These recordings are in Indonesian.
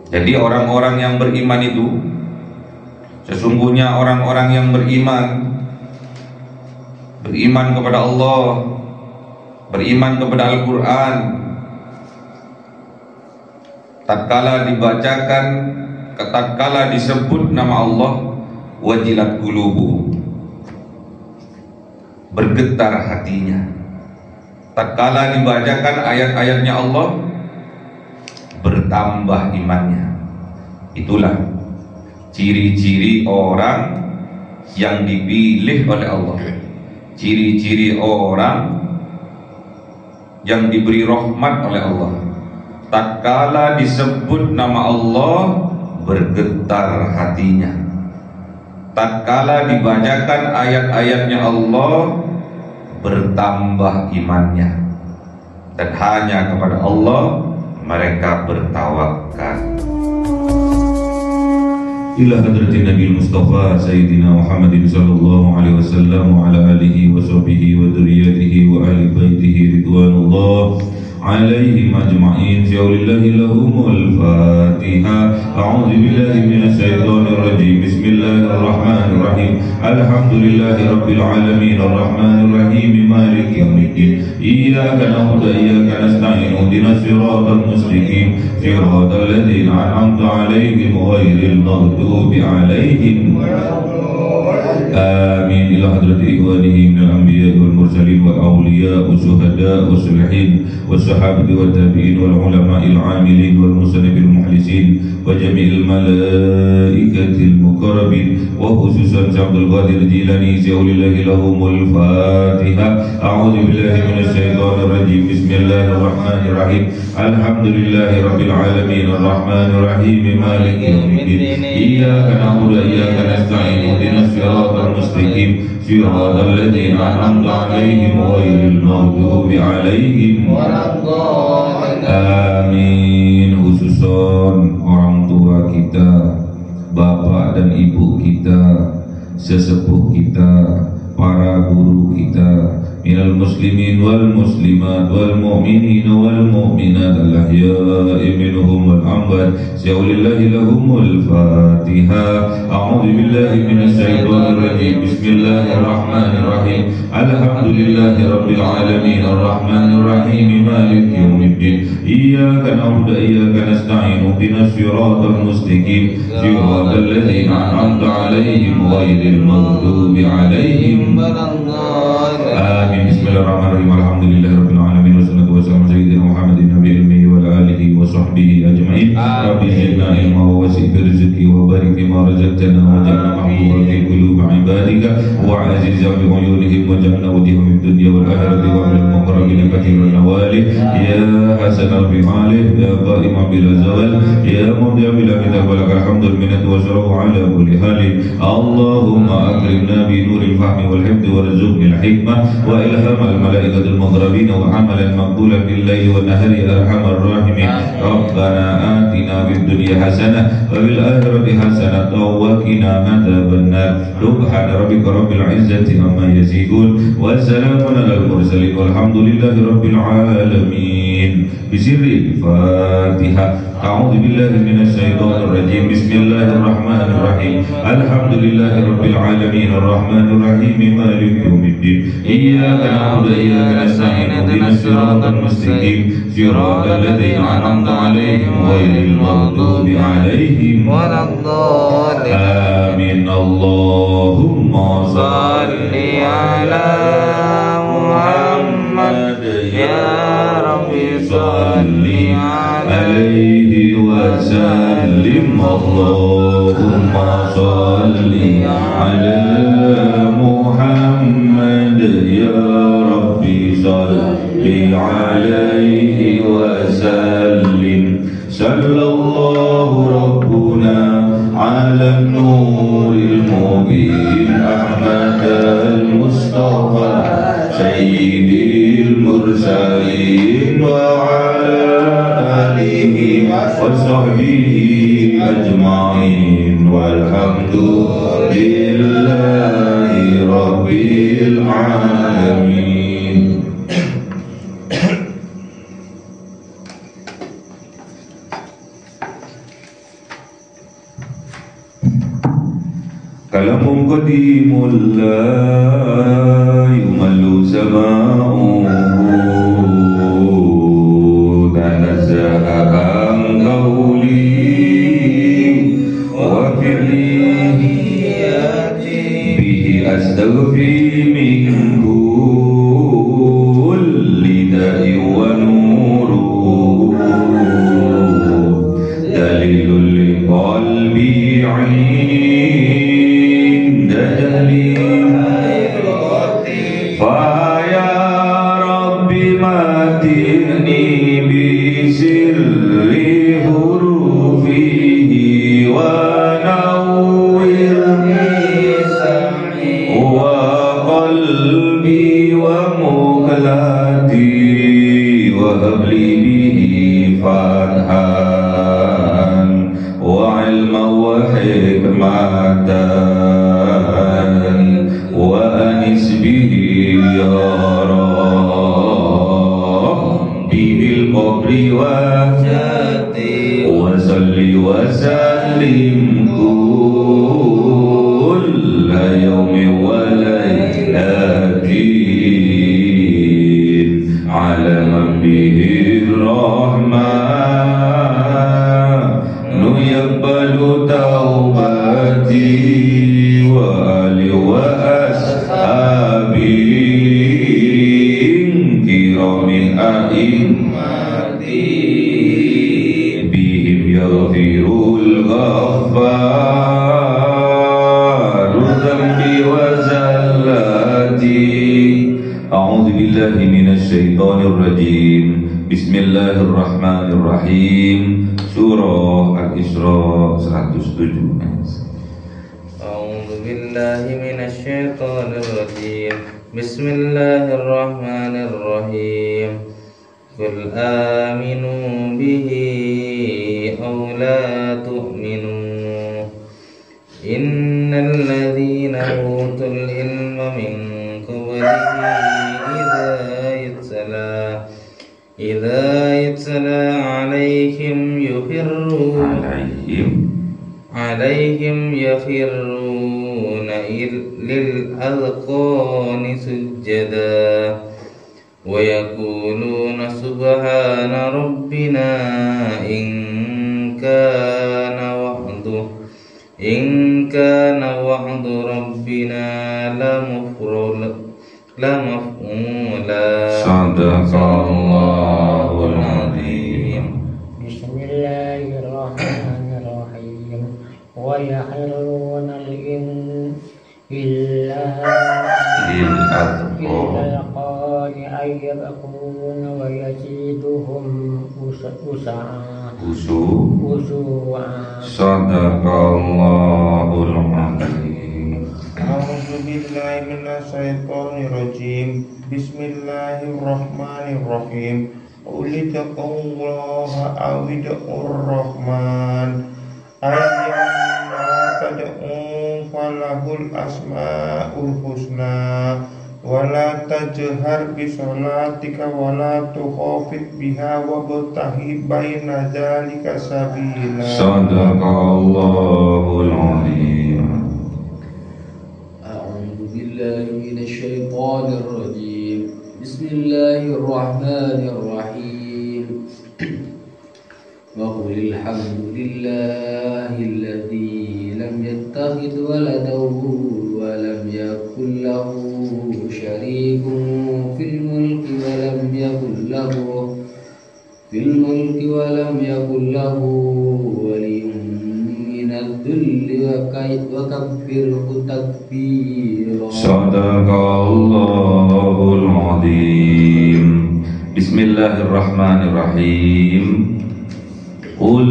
Jadi orang-orang yang beriman itu, sesungguhnya orang-orang yang beriman kepada Allah, beriman kepada Al-Quran, tatkala dibacakan, tatkala disebut nama Allah, wajilat qulubuhum, bergetar hatinya. Tatkala dibacakan ayat-ayatnya Allah, bertambah imannya. Itulah ciri-ciri orang yang dipilih oleh Allah, ciri-ciri orang yang diberi rahmat oleh Allah. Tatkala disebut nama Allah, bergetar hatinya. Tatkala dibacakan ayat-ayatnya Allah, bertambah imannya. Dan hanya kepada Allah mereka bertawakal. Ila hadratin Nabi Mustafa Sayyidina Muhammadin sallallahu alaihi wasallam wa ala alihi wa sahbihi wa dzurriyyatihi wa ahli baitihi ridwanullah alaihim ajma'in. Syaulillahi lahumul Fatihah. A'udzu billahi minasy syaithanir rajim. Bismillahirrahmanirrahim. Alhamdulillahi rabbil alamin arrahmanir rahim maliki yaumiddin. Iyyaka na'budu wa iyyaka nasta'in. Ihdinas siratal mustaqim. Siratal ladzina an'amta 'alaihim ghairil maghdubi 'alaihim waladdallin. Amin. Ila hadrati ikhwanihi minal anbiya'i wal mursalin wal awliya'i wasyuhada'i wassalihin wassahabati wat tabi'in wal ulama'il 'amilin wal musannifil mukhlisin wa jami'il malaikatil muqarrabin wa khususan Abdul Qadir Jilani Syaulillahi lahumul Fatihah. A'udzu billahi minasy syaithanir rajim. Bismillahirrahmanirrahim. Alhamdulillahi rabbil alamin arrahmanir rahim maliki yaumiddin. Iyyaka na'budu wa iyyaka nasta'in. Ihdinas siratal mustaqim. Siratal ladzina an'amta 'alaihim ghairil maghdubi 'alaihim waladdallin. Amin. Khususon orang tua kita, bapak dan ibu kita, sesepuh kita, para guru kita, minal muslimin wal muslimat wal mu'minin wal mu'minat al-ahya'i minhum wal amwat. Syaulillahi lahumul Fatihah. A'udzu billahi minasy syaithanir rajim. Bismillahirrahmanirrahim. Alhamdulillahi rabbil alamin arrahmanir rahim maliki yaumiddin. Iyyaka na'budu wa iyyaka nasta'in. Ihdinas siratal mustaqim. Siratal ladzina an'amta 'alaihim ghairil maghdubi 'alaihim waladdallin. Amin. Bismillahirrahmanirrahim. Alhamdulillahirabbil alamin wassalatu wassalamu ala sayyidina Muhammadin nabiyil ummi wa ala alihi wa sahbihi ajma'in. Rabbi zidna ilma wa wasi' rizqi wa barik fima razaqtana wa ja'alna mahbuban fi qulubi ibadika wa azizan bi uyunihim wa ja'alna wajhahum fid dunya wal akhirati wa minal muqarrabin katsiran nawali ya hasanal bi'alih ya qa'iman bil zawal ya mudhi'a bil kitab wa lakal hamdul minnatu wa syarafu ala kulli halin. Allahumma akrimna bi nuril fahmi wal hifdzi warzuqni al hikmah wa ilham al malaikatil muqarrabin wa amalan maqbulan bil laili wan nahari arhamar rahimin. Rabbana atina fid dunya hasanah wa fil akhirati hasanah wa qina adzabannar. Subhana rabbika rabbil izzati amma yasifun wa salamun alal mursalin walhamdulillahi rabbil alamin. Bisirri Fatihah. A'udzu billahi minasy syaithanir rajim. Bismillahirrahmanirrahim. Alhamdulillahi rabbil alamin arrahmanir rahim maliki yaumiddin. Iyyaka na'budu wa iyyaka nasta'in. Ihdinas siratal mustaqim. Siratal ladzina an'amta 'alaihim ghairil maghdubi 'alaihim waladdallin. Amin. Allahumma shalli ala Muhammad ya Rabbi shalli alaihi wa sallim. Allahumma shalli ala Muhammad ya Rabbi shalli alaihi wa sallim. Sallallahu rabbuna ala nuril mubin Ahmad al-Mustafa sayyidil mursalin wa ala alihi wa sahbihi ajma'in walhamdulillahi rabbil alamin. Kalamun qadimul la yumallu sama'uhu tanazzaha an qawli wa fi'lihi bihi astaghfi min kulli da'i wa nuruhu dalilul liqalbi 'inda jahli fa ya rabbi matini bi sirri hurufihi wa nawwirni wa qalbi wa muqlati wa habli bihi fathan wa ilma wa hikmatan wa anis bihi ya rabbi bil qabri wa jati wa salli wa sallim kulla yawmin wa laylatin ala man bihi rahmanu yaqbalu taubati wa ali wa ashabi kiramin a'immati bihim yaghfirul ghaffaru dhanbi wa zallati. A'udzu billahi minasy syaithanir rajim. Bismillahirrahmanirrahim. Surah Al-Isra 107. A'udzu billahi minasy syaithanir rajim. Bismillahirrahmanirrahim. Qul aminu bihi aw la tu'minu. Innal ladzina utul ilma min qablihi idza yutla alaihim yakhirruna lil adqani sujada wa yaquluna subhana rabbina in kana wa'du rabbina la maf'ula. Sadaqallahul azim. Bismillahirrahmanirrahim. Wa yakhiruna illa al-qani ayyabquna wa yaziduhum usu'a. Sadaqallahul azim. A'udzu billahi minasy syaithanir rajim. Bismillahirrahmanirrahim. Qul taqullaha awid'ur rahman ayyamma tad'u falahul asmaul husna wala tajhar bi sholatika wala tukhafit biha wabtaghi baina dzalika sabila. Sadaqallahul azim. A'udzu billahi minasy syaithanir rajim. Bismillahirrahmanirrahim. Wa qulil hamdulillahilladzi lam yattakhidh waladan wa lam yakul lahu syarikun fil mulki wa lam yakul lahu waliyyun minadh dhulli wa kabbirhu takbira. Sadaqallahul azim. Bismillahirrahmanirrahim. Qul,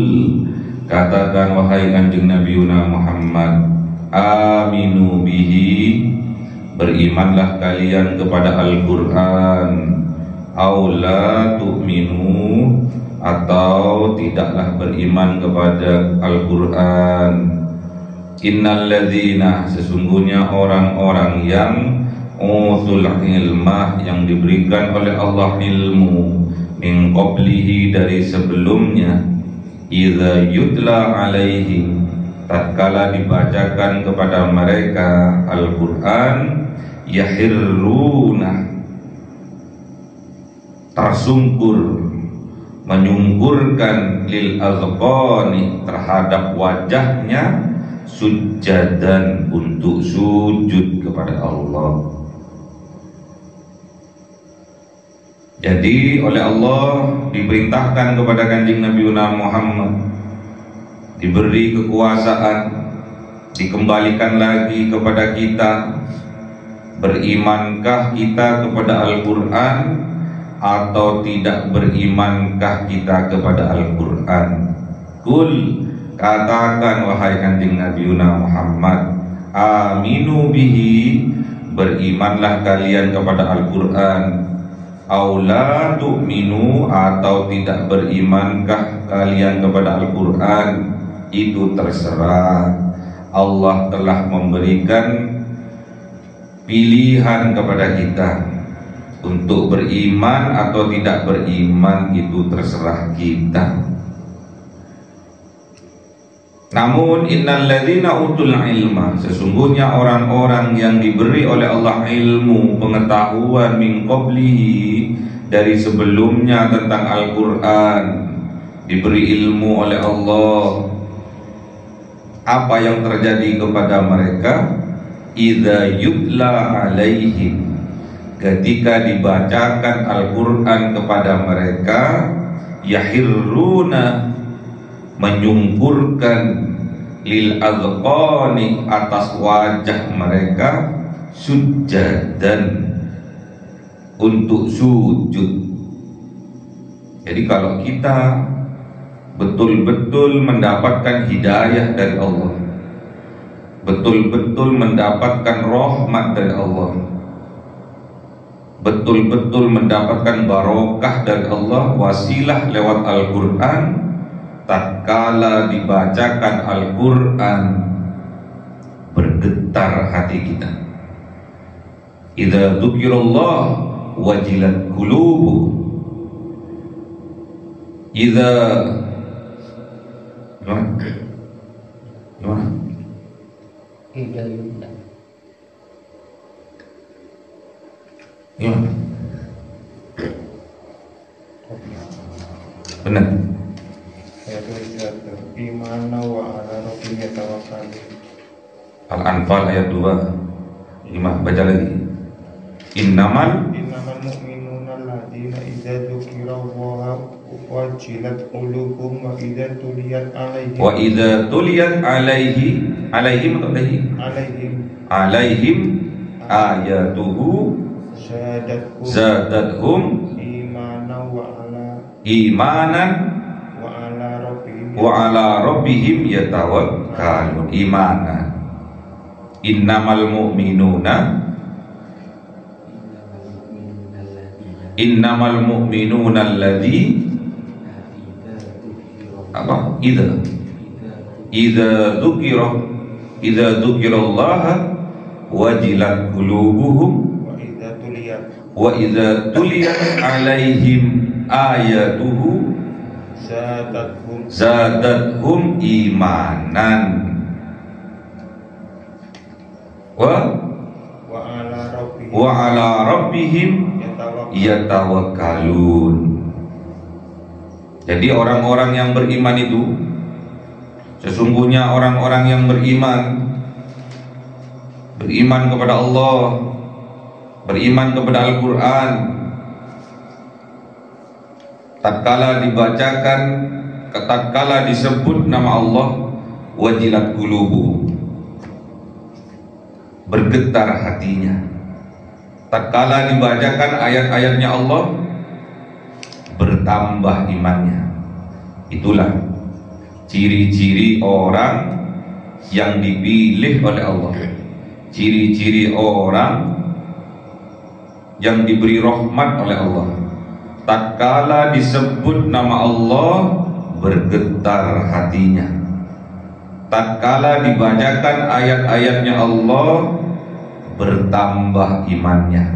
katakan wahai kanjeng Nabi Muhammad, aminu bihi, berimanlah kalian kepada Al-Quran, aw la tu'minu, atau tidaklah beriman kepada Al-Quran. Innal ladzina, sesungguhnya orang-orang yang utul ilmah, yang diberikan oleh Allah ilmu, min qablihi, dari sebelumnya, idza yutla alaihim, tatkala dibacakan kepada mereka Al-Quran, yahirruna, tersungkur, menyungkurkan, lil azqani, terhadap wajahnya, sujadan, untuk sujud kepada Allah. Jadi oleh Allah diperintahkan kepada Kanjeng Nabi Muhammad, diberi kekuasaan, dikembalikan lagi kepada kita. Berimankah kita kepada Al-Quran atau tidak berimankah kita kepada Al-Quran? Kul, katakan wahai Kanjeng Nabi Muhammad, aminu bihi, berimanlah kalian kepada Al-Quran. Aula tu'minu, atau tidak berimankah kalian kepada Al-Quran? Itu terserah. Allah telah memberikan pilihan kepada kita untuk beriman atau tidak beriman, itu terserah kita. Namun innalladzina utul ilma, sesungguhnya orang-orang yang diberi oleh Allah ilmu, pengetahuan, min qablihi, dari sebelumnya tentang Al-Quran, diberi ilmu oleh Allah, apa yang terjadi kepada mereka? Idza yutla alaihim, ketika dibacakan Al-Quran kepada mereka, yahirruna, menyungkurkan, lil azqani, atas wajah mereka, sujadan, untuk sujud. Jadi kalau kita betul-betul mendapatkan hidayah dari Allah, betul-betul mendapatkan rahmat dari Allah, betul-betul mendapatkan barokah dari Allah, wasilah lewat Al-Quran, tatkala dibacakan Al-Quran, bergetar hati kita. Idza dzukirallah wajilat qulubuh. Idza gimana? Idza yutla. Gimana? Benar. Imana wa ala rabbihim yatawakkalun. Al-Anfal ayat 2. Gimana? Baca lagi. Innamal mu'minuna alladzina idza dzukirallahu wajilat qulubuhum wa idza tuliyat alaihim alaihim ayatuhu zadathum imanan wa ala rabbihim yatawakkalun. Imanan. Innamal mu'minuna alladzi apa? Idza dzukirallaha wajilat qulubuhum wa idza tuliyat alaihim ayatuhu zadathum imanan wa ala rabbihim yatawakkalun. Jadi orang-orang yang beriman itu, sesungguhnya orang-orang yang beriman kepada Allah, beriman kepada Al-Quran, tatkala dibacakan, tatkala disebut nama Allah, wajilat qulubuhum, bergetar hatinya. Tatkala dibacakan ayat-ayatnya Allah, bertambah imannya. Itulah ciri-ciri orang yang dipilih oleh Allah, ciri-ciri orang yang diberi rahmat oleh Allah. Tatkala disebut nama Allah, bergetar hatinya. Tatkala dibacakan ayat-ayatnya Allah, bertambah imannya.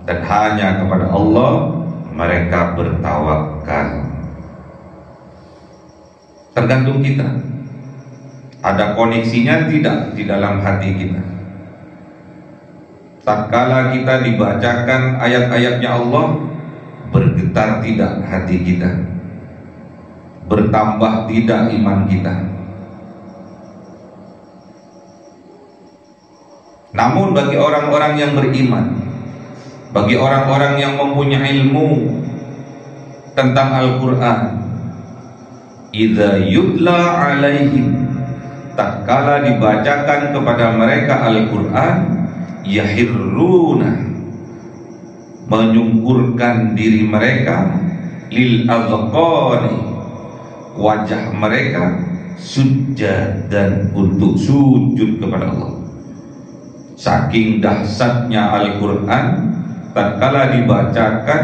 Dan hanya kepada Allah mereka bertawakal. Tergantung kita. Ada koneksinya tidak di dalam hati kita? Tatkala kita dibacakan ayat-ayatnya Allah, bergetar tidak hati kita? Bertambah tidak iman kita? Namun bagi orang-orang yang beriman, bagi orang-orang yang mempunyai ilmu tentang Al-Quran, idza yutla alaihim, tatkala dibacakan kepada mereka Al-Quran, yahirruna, menyungkurkan diri mereka, lil azqani, wajah mereka sujud dan untuk sujud kepada Allah. Saking dahsyatnya Al-Quran, tatkala dibacakan,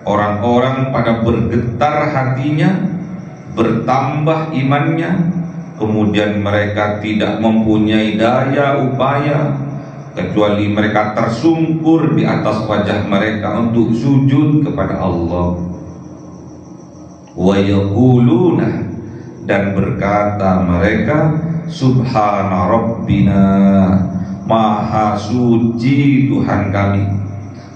orang-orang pada bergetar hatinya, bertambah imannya, kemudian mereka tidak mempunyai daya upaya kecuali mereka tersungkur di atas wajah mereka untuk sujud kepada Allah. Wa yaquluna, dan berkata mereka, subhana rabbina, maha suci Tuhan kami,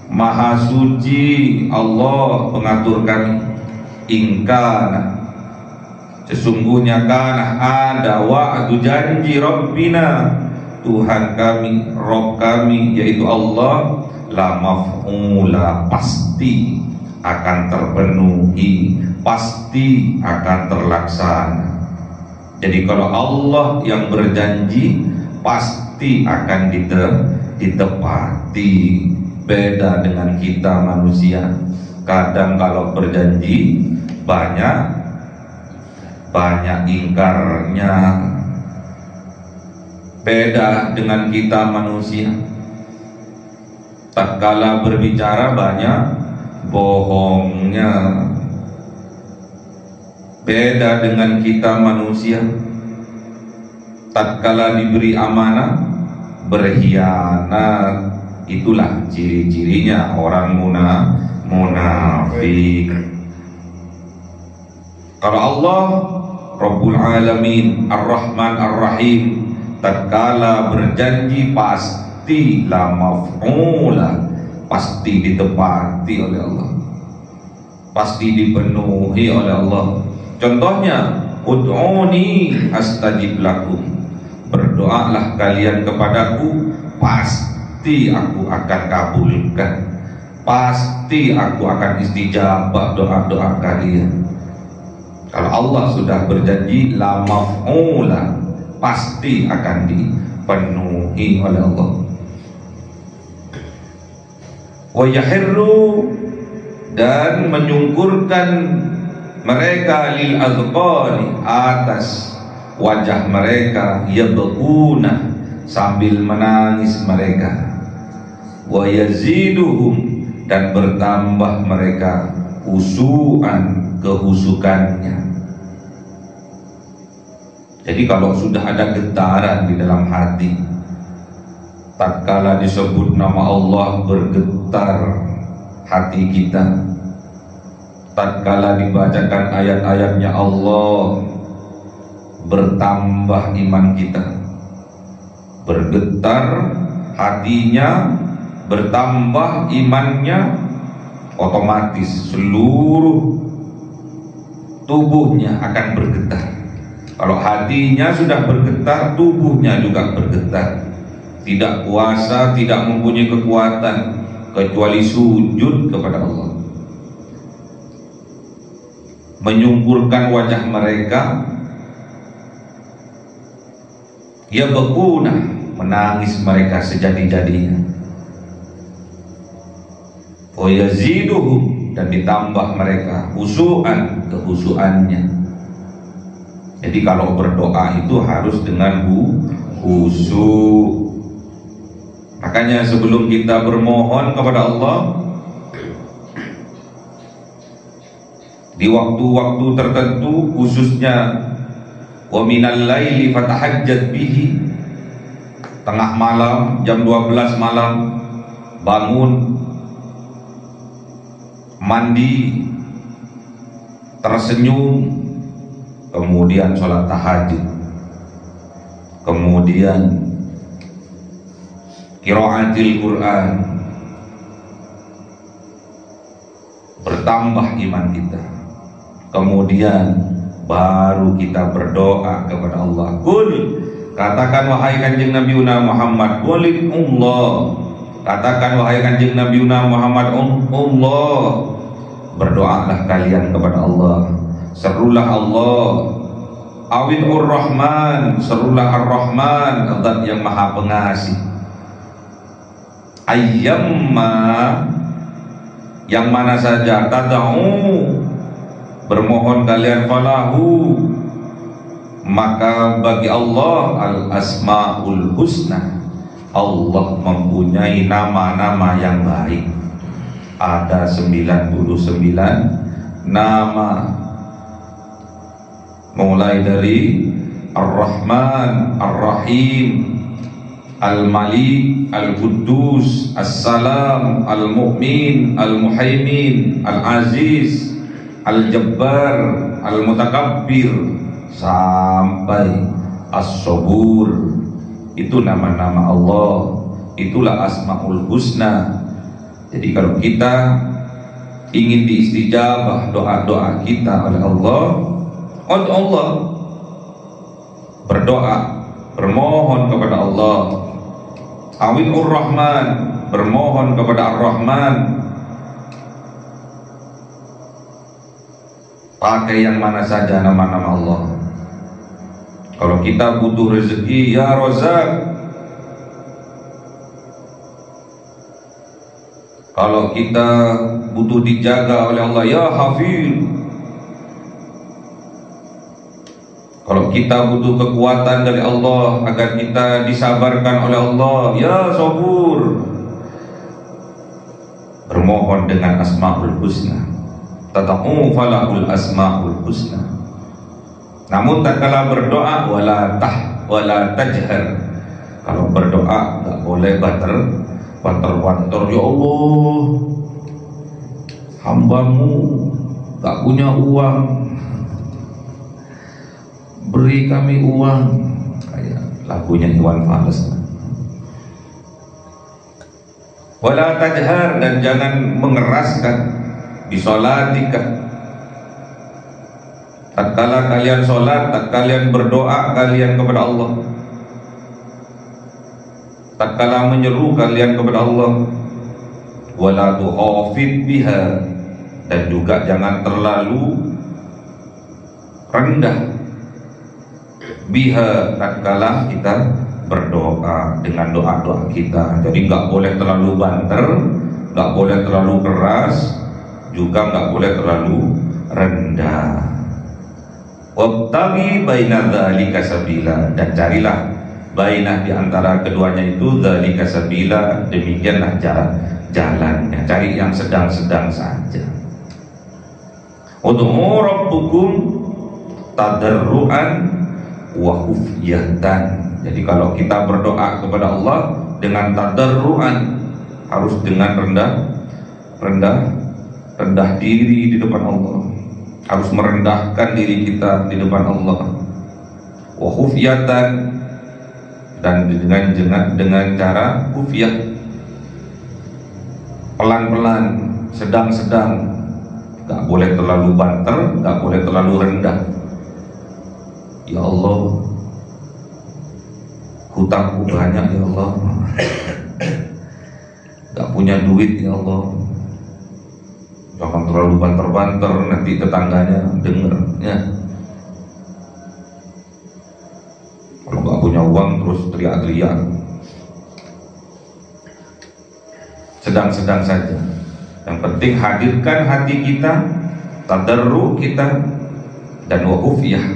maha suci Allah pengatur kami. Ingkana, sesungguhnya kana ada wa'du janji Rabbina, Tuhan kami, Rabb kami yaitu Allah, la maf'ula, pasti akan terpenuhi, pasti akan terlaksana. Jadi kalau Allah yang berjanji, pasti akan ditepati. Beda dengan kita manusia, kadang kalau berjanji banyak ingkarnya. Beda dengan kita manusia, tatkala berbicara banyak bohongnya. Beda dengan kita manusia, tatkala diberi amanah berkhianat. Itulah ciri-cirinya orang munafik. Kalau Allah Rabbul Alamin, Ar-Rahman Ar-Rahim, tatkala berjanji pasti la maf'ula, pasti ditepati oleh Allah, pasti dipenuhi oleh Allah. Contohnya, ud'uni astajib lakum, berdoalah kalian kepadaku, pasti aku akan kabulkan, pasti aku akan istijabah doa-doa kalian. Kalau Allah sudah berjanji la maf'ula, pasti akan dipenuhi oleh Allah. Wa yahirru, dan menyungkurkan mereka lil azqani, atas wajah mereka, yabquna, sambil menangis mereka. Wa yaziduhum, dan bertambah mereka khusyu'an, kehusukannya. Jadi kalau sudah ada getaran di dalam hati, tatkala disebut nama Allah bergetar hati kita, tatkala dibacakan ayat-ayatnya Allah bertambah iman kita, bergetar hatinya, bertambah imannya, otomatis seluruh tubuhnya akan bergetar. Kalau hatinya sudah bergetar, tubuhnya juga bergetar. Tidak kuasa, tidak mempunyai kekuatan kecuali sujud kepada Allah. Menyungkurkan wajah mereka, ya bekuna, menangis mereka sejadi-jadinya. Wa yaziduhum, dan ditambah mereka khusyu'an, kehusuannya. Jadi kalau berdoa itu harus dengan khusyuk. Makanya sebelum kita bermohon kepada Allah, di waktu-waktu tertentu, khususnya wa minal laili fatahajjat bihi, tengah malam jam 12 malam bangun, mandi, tersenyum, kemudian sholat tahajud. kemudian qiraatil Quran, bertambah iman kita, kemudian baru kita berdoa kepada Allah. Qul, katakan wahai kanjeng Nabi Muhammad, qulillah, katakan wahai kanjeng Nabi Muhammad, Allah, berdoalah kalian kepada Allah, serulah Allah, awil Rahman, serulah Ar-Rahman, Allah yang maha pengasih. Ayyamma, yang mana saja, tad'u, bermohon kalian, falahu, maka bagi Allah al-asmaul husna, Allah mempunyai nama-nama yang baik. Ada 99 nama, mulai dari Ar-Rahman, Ar-Rahim, Al-Malik, Al-Quddus, As-Salam, Al-Mu'min, Al-Muhaimin, Al-Aziz, Al-Jabbar, Al-Mutakabbir, sampai As-Sabur. Itu nama-nama Allah, itulah Asmaul Husna. Jadi kalau kita ingin diistijabah doa-doa kita oleh Allah, untuk Allah berdoa, bermohon kepada Allah. Awil Rahman, bermohon kepada Ar-Rahman. Pakai yang mana saja nama-nama Allah. Kalau kita butuh rezeki, ya Razak. Kalau kita butuh dijaga oleh Allah, ya Hafiz. Kalau kita butuh kekuatan dari Allah agar kita disabarkan oleh Allah, ya Sabur. Bermohon dengan Asmaul Husna. Tad'u falahul Asmaul Husna. Namun tak kala berdoa, wala tajhar. Kalau berdoa tak boleh banter-banter, ya Allah, hambamu tak punya uang, beri kami uang. Kayak lagunya Iwan Fals. Wala tajhar, dan jangan mengeraskan bisolatika. Tatkala kalian sholat, tatkala kalian berdoa kalian kepada Allah, tatkala menyeru kalian kepada Allah. Wala tukhafid biha, dan juga jangan terlalu rendah biha tatkala kita berdoa dengan doa-doa kita. Jadi nggak boleh terlalu banter, nggak boleh terlalu keras, juga nggak boleh terlalu rendah. Wabtaghi baina dzalika sabila, dan carilah bainah di antara keduanya itu, dzalika sabila, demikianlah jalannya. Cari yang sedang-sedang saja. Ud'u rabbukum tadarruan wa khufyatan. Jadi kalau kita berdoa kepada Allah dengan tadarruan, harus dengan rendah diri di depan Allah, harus merendahkan diri kita di depan Allah. Wa khufyatan, dan dengan cara khufyah, pelan-pelan, sedang-sedang, gak boleh terlalu banter, gak boleh terlalu rendah. Ya Allah, hutangku banyak ya Allah, gak punya duit ya Allah. Jangan terlalu banter-banter, nanti tetangganya denger ya. Kalau gak punya uang terus teriak-teriak. Sedang-sedang saja. Yang penting hadirkan hati kita, tadarru kita, dan waqufiyah,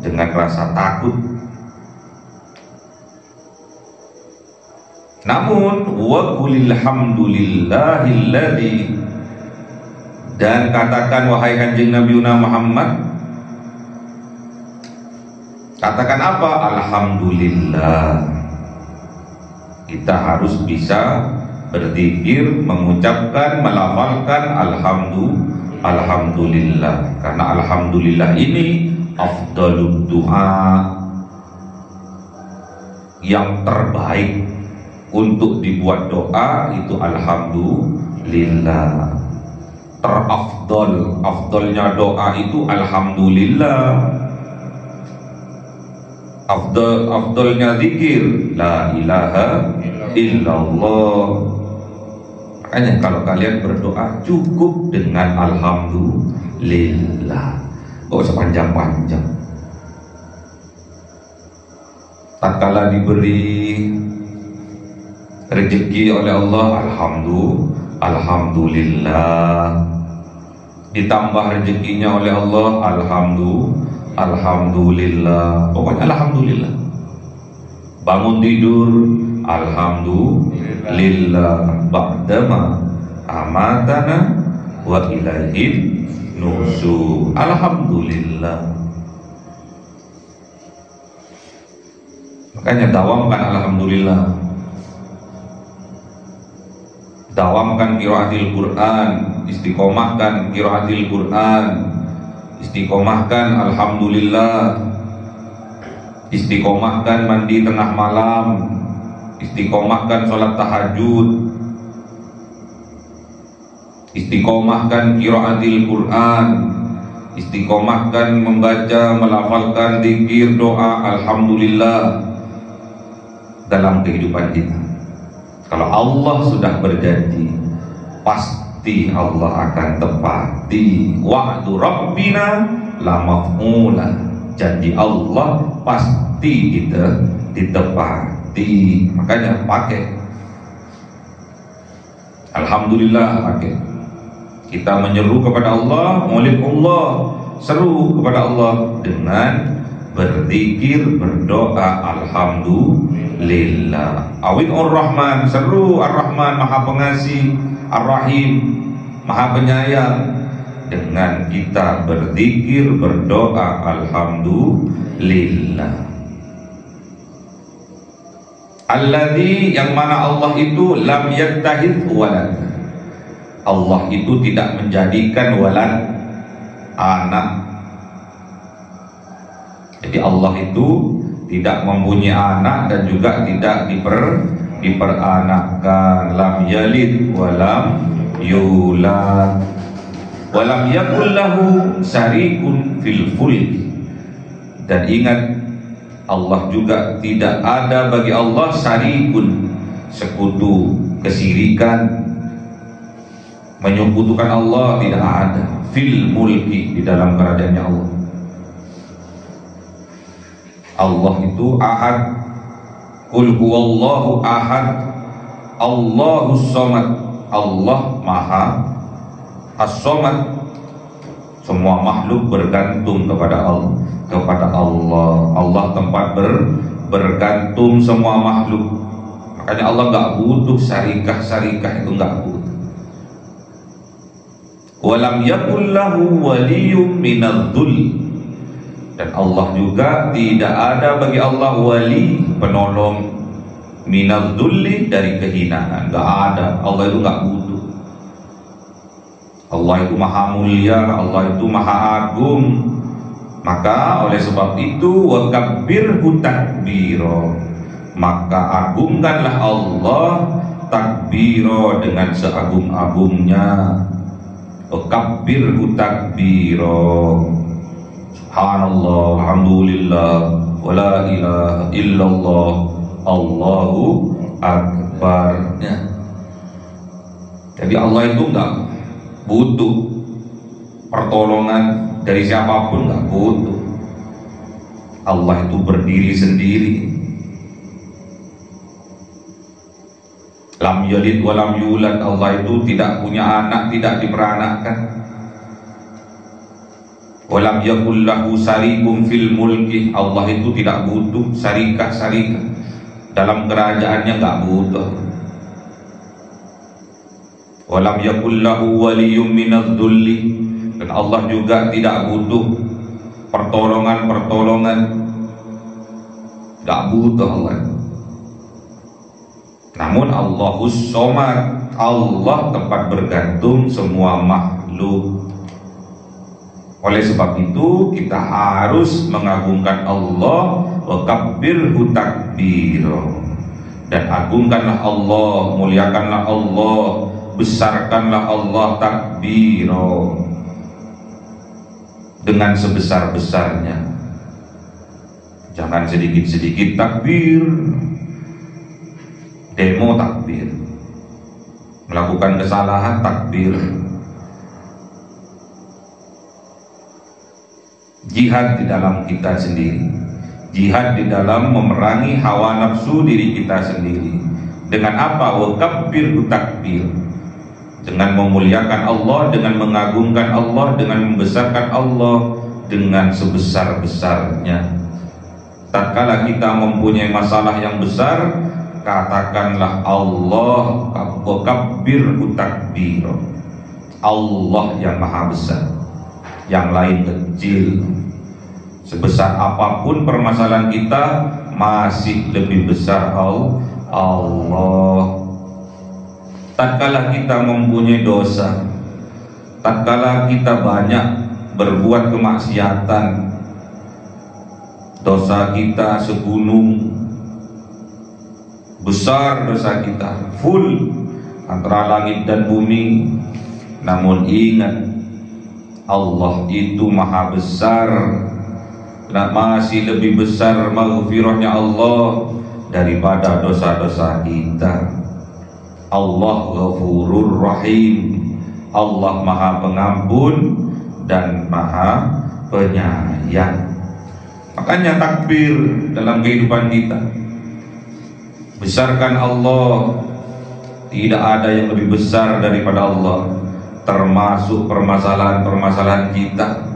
dengan rasa takut. Namun wa qulil hamdulillahilladzi, dan katakan wahai kanjeng Nabi Muhammad, katakan apa? Alhamdulillah. Kita harus bisa berzikir, mengucapkan, melafalkan alhamdulillah, karena alhamdulillah ini afdalud du'a, yang terbaik untuk dibuat doa itu alhamdulillah. Afdalnya doa itu alhamdulillah. Afdalnya zikir la ilaha illallah. Makanya kalau kalian berdoa cukup dengan alhamdulillah, gak usah panjang-panjang. Tak kala diberi rezeki oleh Allah, alhamdulillah. Ditambah rezekinya oleh Allah, alhamdulillah. Pokoknya alhamdulillah. Bangun tidur, alhamdulillah. Ba'dama amatana wa ilaihin nusur, alhamdulillah. Makanya dawamkan alhamdulillah. Dawamkan qiraatil Quran, istiqomahkan qiraatil Quran, istiqomahkan alhamdulillah, istiqomahkan mandi tengah malam, istiqomahkan sholat tahajud, istiqomahkan qiraatil Quran, istiqomahkan membaca, melafalkan zikir, doa alhamdulillah dalam kehidupan kita. Kalau Allah sudah berjanji, pasti Allah akan tepati. Wa'du Rabbina la maf'ula. Janji Allah pasti ditepati. Makanya pakai. Alhamdulillah pakai. Kita menyeru kepada Allah, mulik Allah, seru kepada Allah dengan berzikir, berdoa alhamdulillah. Awid ar-Rahman, seru ar-Rahman, maha pengasih, ar-Rahim, maha penyayang. Dengan kita berzikir, berdoa alhamdulillah. Alladzi, yang mana Allah itu lam yattahid walad. Allah itu tidak menjadikan walad, anak. Jadi Allah itu tidak mempunyai anak dan juga tidak diperanakkan. Lam yalid walam yulad walam yakul lahu syarikun fil fulk. Dan ingat, Allah juga tidak ada bagi Allah syarikun, sekutu, kesirikan, menyekutukan Allah tidak ada. Fil mulki, di dalam kerajaannya Allah. Allah itu ahad. Qul huwallahu ahad, Allahus samad. Allah maha as-samad. Semua makhluk bergantung kepada Allah, Allah tempat bergantung semua makhluk. Makanya Allah nggak butuh syarikah itu nggak butuh. Walam yakul lahu waliyyun minadh-dhul. Dan Allah juga tidak ada bagi Allah wali, penolong, minadh-dhulli, dari kehinaan. Nggak ada. Allah itu nggak butuh. Allah itu maha mulia, Allah itu maha agung. Maka oleh sebab itu, wa kabbirhu takbira, maka agungkanlah Allah takbira, dengan seagung-agungnya. Wa kabbirhu takbira, subhanallah, alhamdulillah, wa la ilaha illallah, Allahu akbar. Jadi Allah itu enggak butuh pertolongan dari siapapun, enggak butuh. Allah itu berdiri sendiri. Lam yalid wa lam yulad. Allah itu tidak punya anak, tidak diperanakkan. Walam yakul lahu syarikun fil mulki. Allah itu tidak butuh syarikah dalam kerajaannya, enggak butuh. Walam yakul lahu waliyyun minadh-dhulli. Dan Allah juga tidak butuh pertolongan, enggak butuh Allah. Namun Allahus Somad, Allah tempat bergantung semua makhluk. Oleh sebab itu kita harus mengagungkan Allah, wa kabbirhu takbira, dan agungkanlah Allah, muliakanlah Allah, besarkanlah Allah takbira, dengan sebesar-besarnya. Jangan sedikit-sedikit takbir, demo takbir, melakukan kesalahan takbir. Jihad di dalam kita sendiri, jihad di dalam memerangi hawa nafsu diri kita sendiri. Dengan apa? Wa kabbirhu takbir, dengan memuliakan Allah, dengan mengagungkan Allah, dengan membesarkan Allah dengan sebesar-besarnya. Tatkala kita mempunyai masalah yang besar, katakanlah Allah, wa kabbirhu takbir, Allah yang maha besar, yang lain kecil. Sebesar apapun permasalahan kita, masih lebih besar Allah. Tatkala kita mempunyai dosa, tatkala kita banyak berbuat kemaksiatan, dosa kita segunung, besar dosa kita, full antara langit dan bumi, namun ingat, Allah itu maha besar, dan masih lebih besar maghfirahnya Allah daripada dosa-dosa kita. Allah Ghafurur Rahim, Allah maha pengampun dan maha penyayang. Makanya takbir dalam kehidupan kita, besarkan Allah. Tidak ada yang lebih besar daripada Allah, termasuk permasalahan-permasalahan kita.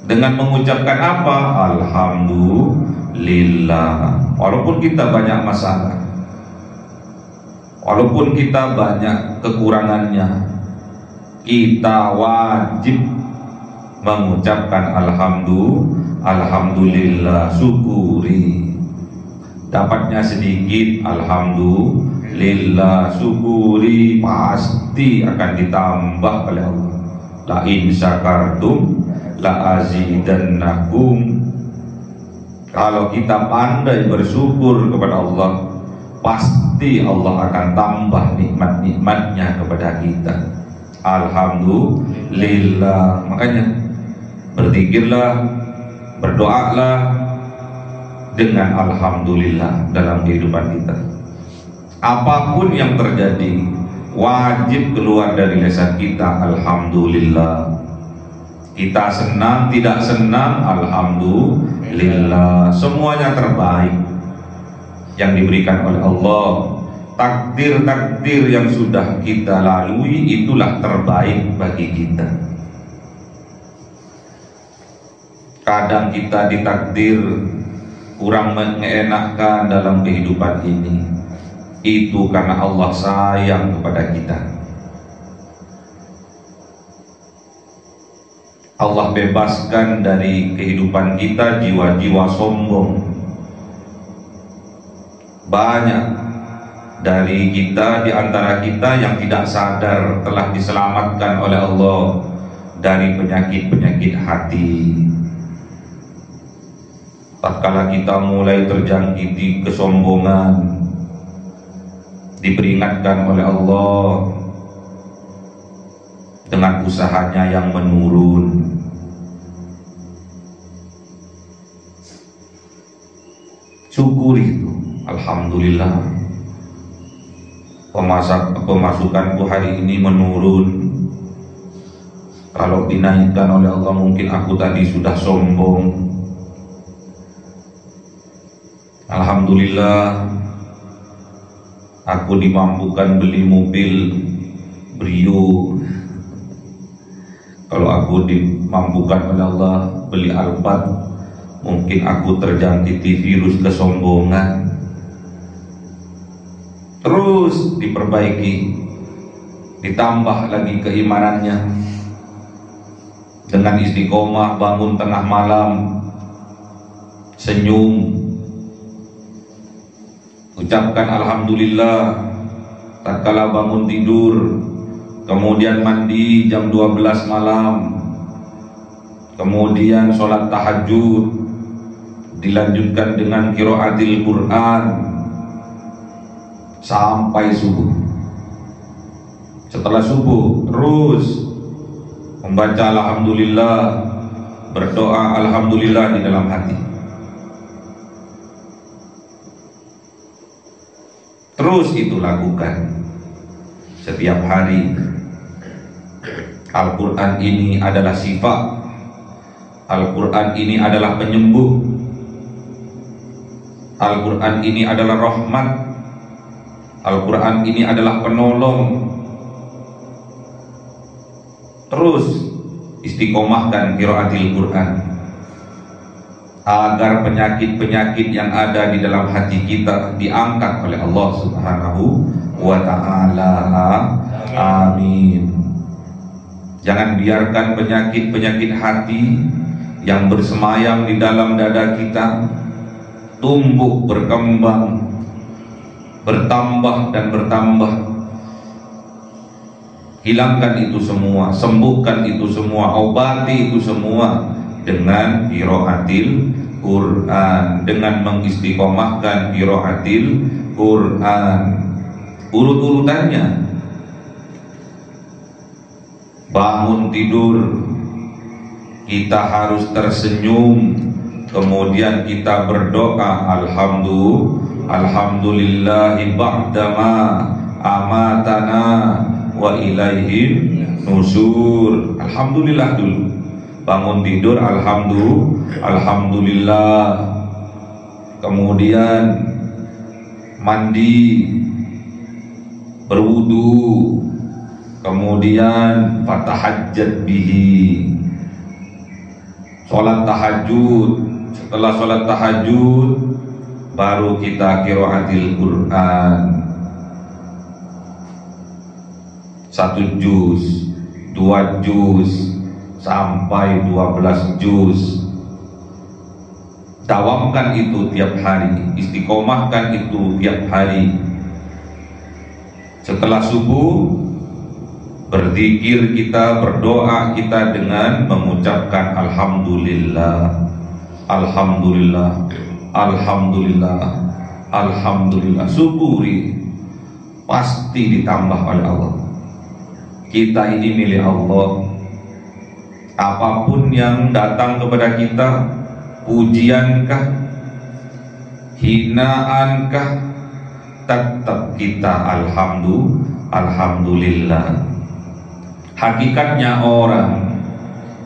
Dengan mengucapkan apa? Alhamdulillah. Walaupun kita banyak masalah, walaupun kita banyak kekurangannya, kita wajib mengucapkan alhamdulillah, syukuri. Dapatnya sedikit, alhamdulillah, syukuri, pasti akan ditambah oleh Allah. La in syakartum la azidannakum. Kalau kita pandai bersyukur kepada Allah, pasti Allah akan tambah nikmat-nikmatnya kepada kita. Alhamdulillah. Makanya berzikirlah, berdoalah dengan alhamdulillah dalam kehidupan kita. Apapun yang terjadi, wajib keluar dari lisan kita alhamdulillah. Kita senang, tidak senang, alhamdulillah. Semuanya terbaik yang diberikan oleh Allah. Takdir-takdir yang sudah kita lalui, itulah terbaik bagi kita. Kadang kita ditakdir kurang mengenakan dalam kehidupan ini, itu karena Allah sayang kepada kita. Allah bebaskan dari kehidupan kita jiwa-jiwa sombong. Banyak dari kita, di antara kita yang tidak sadar telah diselamatkan oleh Allah dari penyakit-penyakit hati. Tatkala kita mulai terjangkiti kesombongan, diperingatkan oleh Allah dengan usahanya yang menurun. Syukuri itu, alhamdulillah, pemasukanku hari ini menurun. Kalau dinaikkan oleh Allah, mungkin aku tadi sudah sombong. Alhamdulillah, aku dimampukan beli mobil Brio. Kalau aku dimampukan oleh Allah beli Alphard, mungkin aku terjangkiti virus kesombongan. Terus diperbaiki, ditambah lagi keimanannya dengan istiqomah, bangun tengah malam, senyum, ucapkan alhamdulillah tatkala bangun tidur, kemudian mandi jam 12 malam, kemudian sholat tahajud, dilanjutkan dengan qiraatil Quran sampai subuh. Setelah subuh terus membaca alhamdulillah, berdoa alhamdulillah di dalam hati. Terus itu lakukan setiap hari. Al-Quran ini adalah sifat, Al-Quran ini adalah penyembuh, Al-Quran ini adalah rahmat, Al-Quran ini adalah penolong. Terus istiqomahkan qiraatil Quran agar penyakit-penyakit yang ada di dalam hati kita diangkat oleh Allah Subhanahu wa ta'ala. Amin. Jangan biarkan penyakit-penyakit hati yang bersemayam di dalam dada kita tumbuh, berkembang, bertambah dan bertambah. Hilangkan itu semua, sembuhkan itu semua, obati itu semua dengan qiraatil Quran, dengan mengistiqomahkan qiraatil Quran. Urut-urutannya: bangun tidur kita harus tersenyum, kemudian kita berdoa alhamdulillahi ba'dama amatana wa ilaihin nusur. Alhamdulillah dulu. Bangun tidur alhamdulillah, kemudian mandi, berwudu, kemudian fatahajjat bihi, sholat tahajud. Setelah sholat tahajud baru kita qiraatil Quran 1 juz, 2 juz sampai 12 juz. Dawamkan itu tiap hari, istiqomahkan itu tiap hari. Setelah subuh berzikir kita, berdoa kita dengan mengucapkan alhamdulillah, alhamdulillah, alhamdulillah, alhamdulillah. Syukuri, pasti ditambah oleh Allah. Kita ini milik Allah. Apapun yang datang kepada kita, pujiankah, hinaankah, tetap kita alhamdulillah. Hakikatnya orang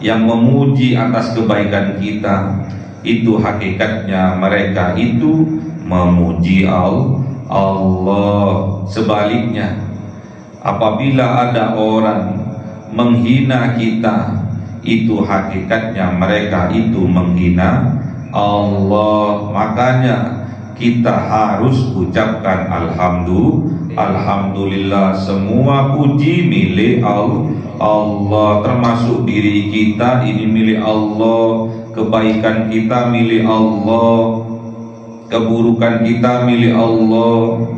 yang memuji atas kebaikan kita, itu hakikatnya mereka itu memuji Allah. Sebaliknya, apabila ada orang menghina kita, itu hakikatnya mereka itu menghina Allah. Makanya kita harus ucapkan alhamdulillah. Semua puji milik Allah, termasuk diri kita ini milik Allah, kebaikan kita milik Allah, keburukan kita milik Allah,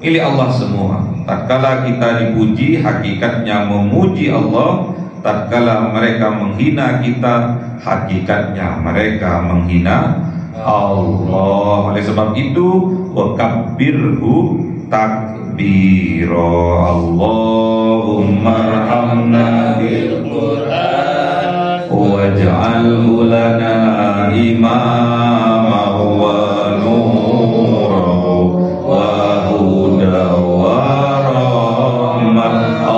milik Allah semua. Tatkala kita dipuji, hakikatnya memuji Allah. Tatkala mereka menghina kita, hakikatnya mereka menghina Allah. Oleh sebab itu, wakabbirhu takbira. Allahumma arhamna bil Qur'an waj'alhu lana imama wa nura wa huda wa rahmah.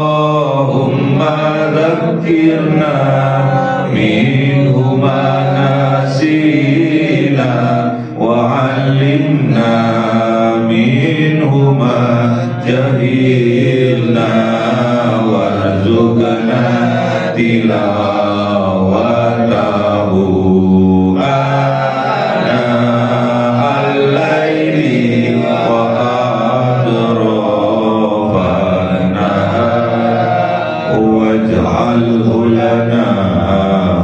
Allahumma dzakirna minhu ma nasina wa 'allimna minhu ma jahilna warzuqna tilawatahu ana al-laili wa atrafana waj'alhu lana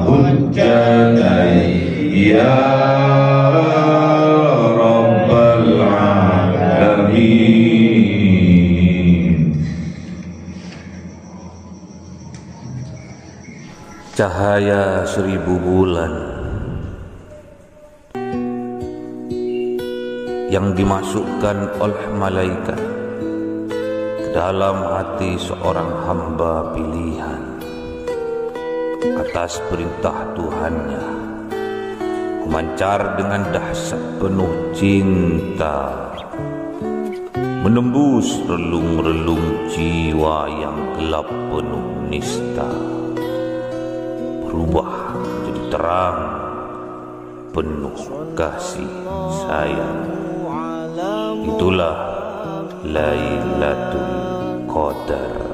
hujjatan ya rabbal alamin. cahaya 1000 bulan yang dimasukkan oleh malaikat ke dalam hati seorang hamba pilihan atas perintah Tuhannya, memancar dengan dahsyat penuh cinta, menembus relung-relung jiwa yang gelap penuh nista, berubah menjadi terang penuh kasih sayang. Itulah Lailatul Qadar.